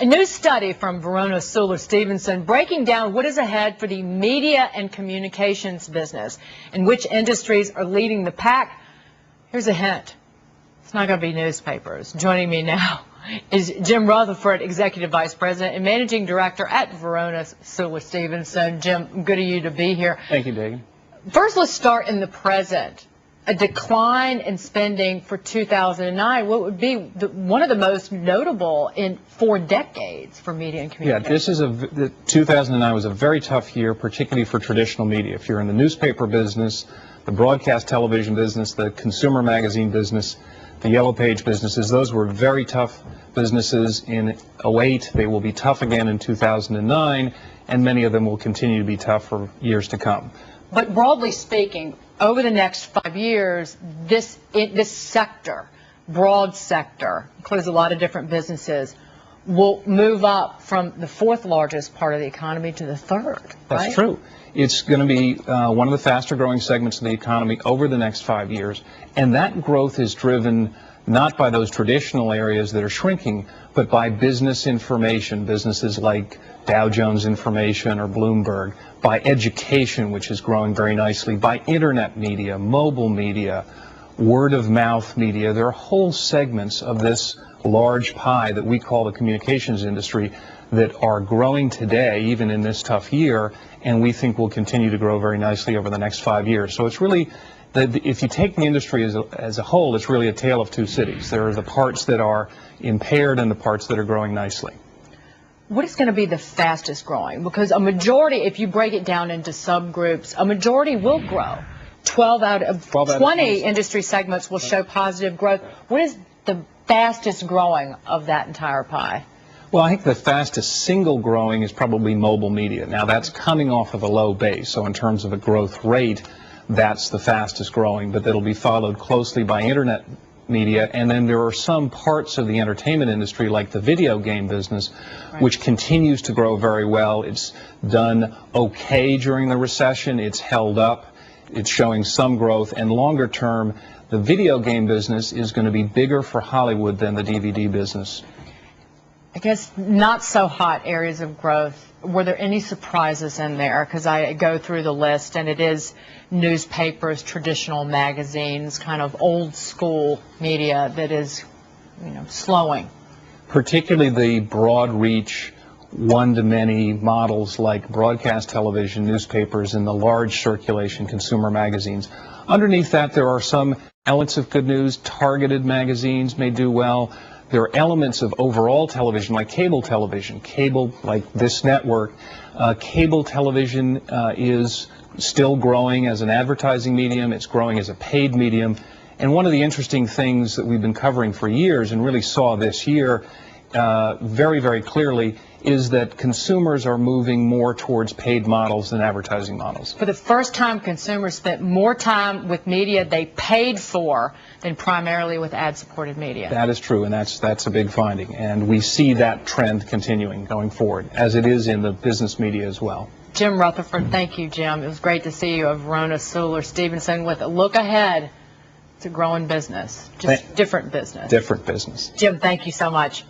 A new study from Verona Suler Stevenson breaking down what is ahead for the media and communications business and which industries are leading the pack. Here's a hint. It's not going to be newspapers. Joining me now is Jim Rutherfurd, Executive Vice President and Managing Director at Verona Suler Stevenson. Jim, good of you to be here. Thank you, Dagan. First, let's start in the present. A decline in spending for 2009, what would be one of the most notable in 4 decades for media and communications. Yeah, 2009 was a very tough year, particularly for traditional media. If you're in the newspaper business, the broadcast television business, the consumer magazine business, the yellow page businesses, those were very tough businesses in 2008. They will be tough again in 2009, and many of them will continue to be tough for years to come. But broadly speaking, over the next 5 years, this sector, broad sector, includes a lot of different businesses, will move up from the 4th largest part of the economy to the 3rd, right? That's true. It's going to be one of the faster growing segments of the economy over the next 5 years. And that growth is driven not by those traditional areas that are shrinking, but by business information, businesses like Dow Jones Information or Bloomberg, by education, which is growing very nicely, by internet media, mobile media, word of mouth media. There are whole segments of this large pie that we call the communications industry that are growing today, even in this tough year, and we think will continue to grow very nicely over the next 5 years. So it's really, if you take the industry as a whole, it's really a tale of two cities. There are the parts that are impaired and the parts that are growing nicely. What is going to be the fastest growing? Because a majority, if you break it down into subgroups, a majority will grow. 12 out of 20 industry segments will show positive growth. What is the fastest growing of that entire pie? Well, I think the fastest single growing is probably mobile media. Now, that's coming off of a low base, so in terms of a growth rate, that's the fastest growing, but that'll be followed closely by internet media, and then there are some parts of the entertainment industry, like the video game business, which continues to grow very well. It's done okay during the recession. It's held up. It's showing some growth, and longer term, the video game business is going to be bigger for Hollywood than the DVD business. I guess not so hot areas of growth. Were there any surprises in there? Because I go through the list, and it is newspapers, traditional magazines, kind of old school media that is, slowing. Particularly the broad reach, one-to-many models like broadcast television, newspapers, and the large circulation consumer magazines. Underneath that, there are some elements of good news. Targeted magazines may do well. There are elements of overall television, like cable television, like this network. Cable television is still growing as an advertising medium. It's growing as a paid medium. And one of the interesting things that we've been covering for years and really saw this year very, very clearly is that consumers are moving more towards paid models than advertising models. For the first time, consumers spent more time with media they paid for than primarily with ad-supported media. That is true, and that's a big finding. And we see that trend continuing going forward, as it is in the business media as well. Jim Rutherfurd, thank you, Jim. It was great to see you of Verona Suler Stevenson with a look ahead to growing business, just different business. Different business. Jim, thank you so much.